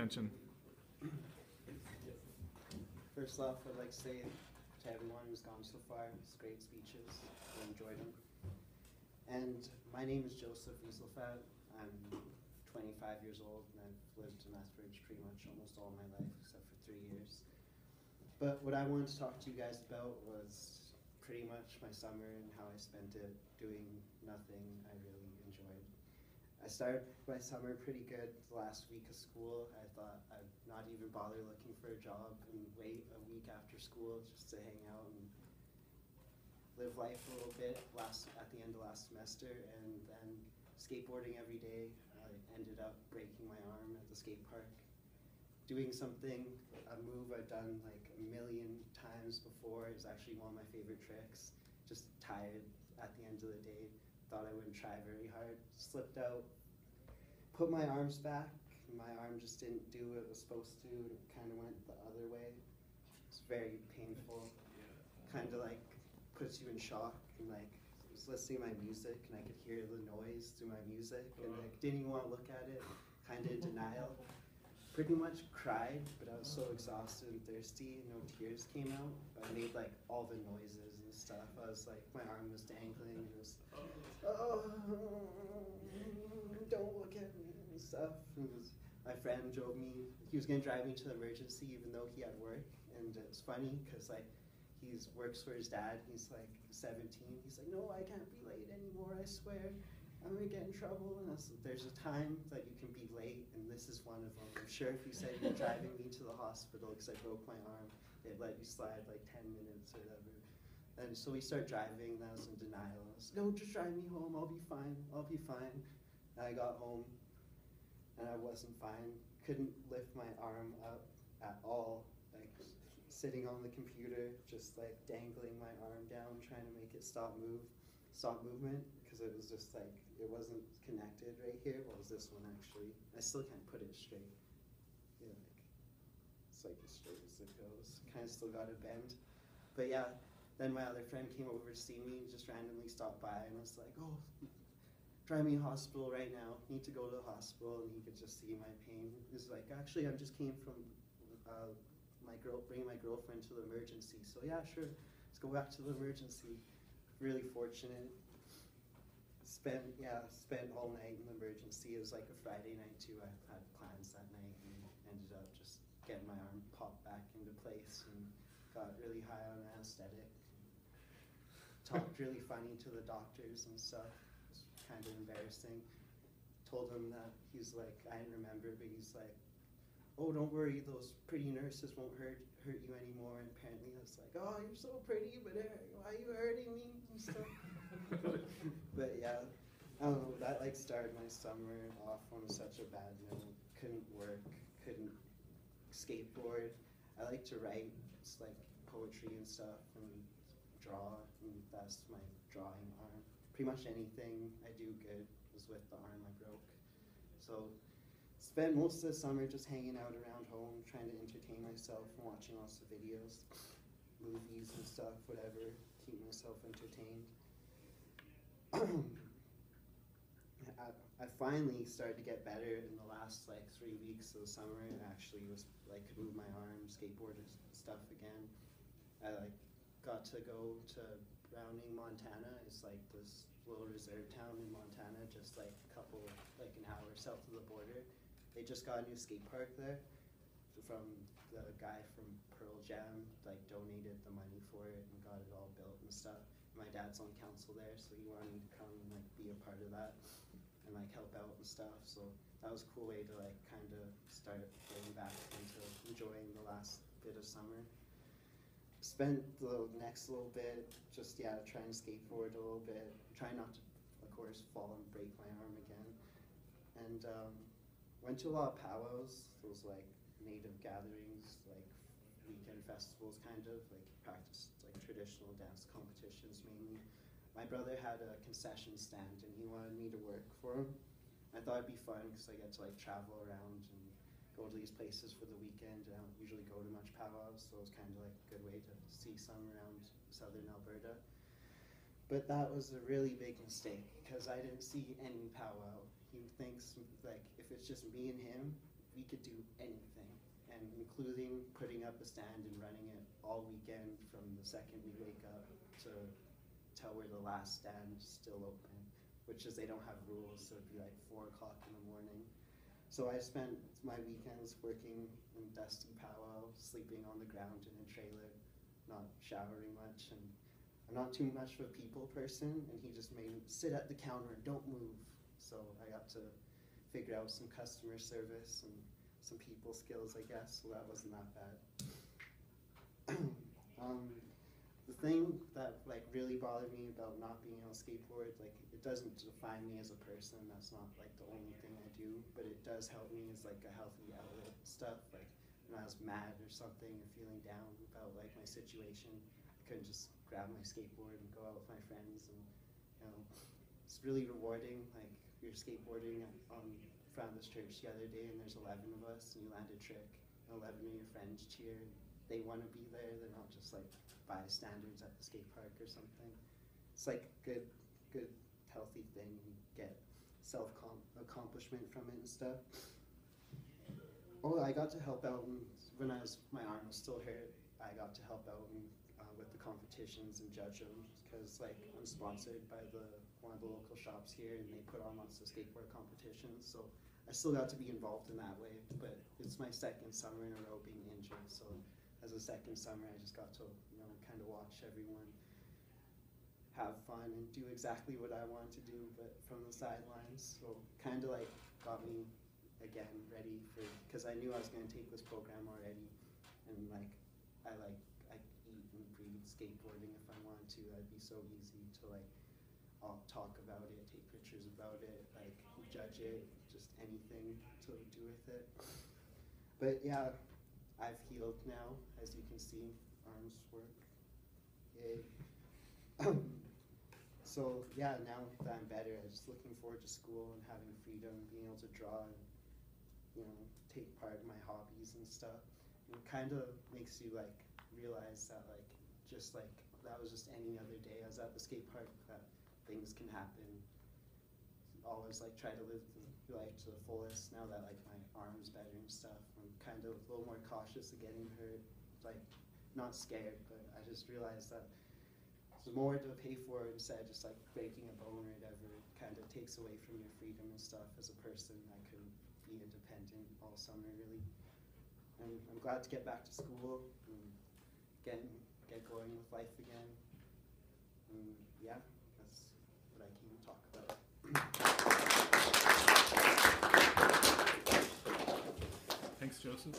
attention. First off, I'd like to say to everyone who's gone so far, it's great speeches. I enjoyed them. And my name is Joseph Wieselfat. I'm 25 years old and I've lived in Lethbridge pretty much almost all my life except for 3 years. But what I wanted to talk to you guys about was pretty much my summer and how I spent it doing nothing I really enjoyed. I started my summer pretty good. The last week of school, I thought I'd not even bother looking for a job and wait a week after school just to hang out and live life a little bit at the end of last semester, and then skateboarding every day. I ended up breaking my arm at the skate park. Doing something, a move I've done like a million times before. It was actually one of my favorite tricks. Just tired at the end of the day. Thought I wouldn't try very hard. Slipped out, put my arms back. My arm just didn't do what it was supposed to. It kind of went the other way. It's very painful. Kind of like puts you in shock. And like I was listening to my music and I could hear the noise through my music and like didn't even want to look at it. Kind of in denial. Pretty much cried, but I was so exhausted and thirsty, no tears came out. I made like all the noises and stuff. I was like, my arm was dangling and it was, oh, don't look at me and stuff. And my friend drove me, he was gonna drive me to the emergency even though he had work. And it was funny because like, he works for his dad, he's like 17. He's like, no, I can't be late anymore, I swear. I'm gonna get in trouble. And there's a time that you can be late, and this is one of them. I'm sure if you said you're driving me to the hospital because I broke my arm, they'd let you slide like 10 minutes or whatever. And so we start driving, and I was in denial. I was, no, just drive me home, I'll be fine, I'll be fine. And I got home, and I wasn't fine. Couldn't lift my arm up at all. Like sitting on the computer, just like dangling my arm down, trying to make it stop movement, because it was just like, it wasn't connected right here. What was this one actually? I still can't put it straight. Yeah, like, it's like as straight as it goes. Kind of still got a bend. But yeah, then my other friend came over to see me, just randomly stopped by, and I was like, oh, drive me to the hospital right now. Need to go to the hospital. And he could just see my pain. He was like, actually, I just came from bringing my girlfriend to the emergency. So yeah, sure, let's go back to the emergency. Really fortunate. Spent all night in the emergency. It was like a Friday night too. I had plans that night and ended up just getting my arm popped back into place and got really high on anesthetic. Talked really funny to the doctors and stuff. It was kind of embarrassing. Told him that he's like, I didn't remember, but he's like, oh, don't worry, those pretty nurses won't hurt you anymore. And apparently I was like, oh, you're so pretty, but why are you hurting me and stuff? But yeah, I don't know, that like started my summer off on such a bad note. Couldn't work, couldn't skateboard. I like to write, it's like poetry and stuff, and draw, and that's my drawing arm. Pretty much anything I do good was with the arm I broke. So spent most of the summer just hanging out around home, trying to entertain myself and watching lots of videos, movies and stuff, whatever, keep myself entertained. I finally started to get better in the last like 3 weeks of the summer, and actually was like could move my arm, skateboard and stuff again. I like got to go to Browning, Montana. It's like this little reserve town in Montana, just like an hour south of the border. They just got a new skate park there from the guy from Pearl Jam, like donated the money for it and got it all built and stuff. My dad's on council there, so he wanted me to come and like be a part of that and like help out and stuff. So that was a cool way to like kind of start getting back into enjoying the last bit of summer. Spent the next little bit just trying to skateboard a little bit, trying not to, of course, fall and break my arm again. And went to a lot of powwows, those like native gatherings, like weekend festivals kind of, like practiced like traditional dance competitions mainly. My brother had a concession stand and he wanted me to work for him. I thought it'd be fun because I get to like travel around and go to these places for the weekend. I don't usually go to much powwows, so it was kind of like a good way to see some around southern Alberta. But that was a really big mistake because I didn't see any powwow. He thinks like if it's just me and him, we could do anything, and including putting up a stand and running it all weekend from the second we wake up to till we're the last stand still open, which is they don't have rules, so it'd be like 4 o'clock in the morning. So I spent my weekends working in dusty powwow, sleeping on the ground in a trailer, not showering much, and I'm not too much of a people person, and he just made me sit at the counter and don't move. So I got to figure out some customer service and some people skills, I guess, so that wasn't that bad. The thing that like really bothered me about not being able to skateboard, like it doesn't define me as a person, that's not like the only thing I do, but it does help me as like a healthy outlet stuff. Like when I was mad or something or feeling down about like my situation, I couldn't just grab my skateboard and go out with my friends, and you know, it's really rewarding. Like you're skateboarding on front of this church the other day and there's 11 of us and you land a trick, and 11 of your friends cheer, they want to be there, they're not just like bystanders at the skate park or something. It's like good healthy thing, you get self-accomplishment from it and stuff. Oh, I got to help out when my arm was still hurt, I got to help out with the competitions and judge them, because like I'm sponsored by one of the local shops here and they put on lots of skateboard competitions, so I still got to be involved in that way, but it's my second summer in a row being injured, so as a second summer I just got to, you know, kind of watch everyone have fun and do exactly what I wanted to do, but from the sidelines. So kind of like got me again ready for, because I knew I was going to take this program already, and like I eat and breathe skateboarding. If I wanted to, that'd be so easy to like I'll talk about it, take pictures about it, like judge it, just anything to do with it. But yeah, I've healed now, as you can see, arms work. Yay. So yeah, now that I'm better, I'm just looking forward to school and having freedom, being able to draw and, you know, take part in my hobbies and stuff. And it kind of makes you like realize that like just like that was just any other day. I was at the skate park, that things can happen. Always like try to live life to the fullest. Now that like my arm's better and stuff, I'm kind of a little more cautious of getting hurt. Like not scared, but I just realized that there's more to pay for instead of just like breaking a bone or whatever. It kind of takes away from your freedom and stuff as a person. I couldn't be independent all summer really. And I'm glad to get back to school and get going with life again. And yeah, that's what I came to talk about. Thanks, Joseph.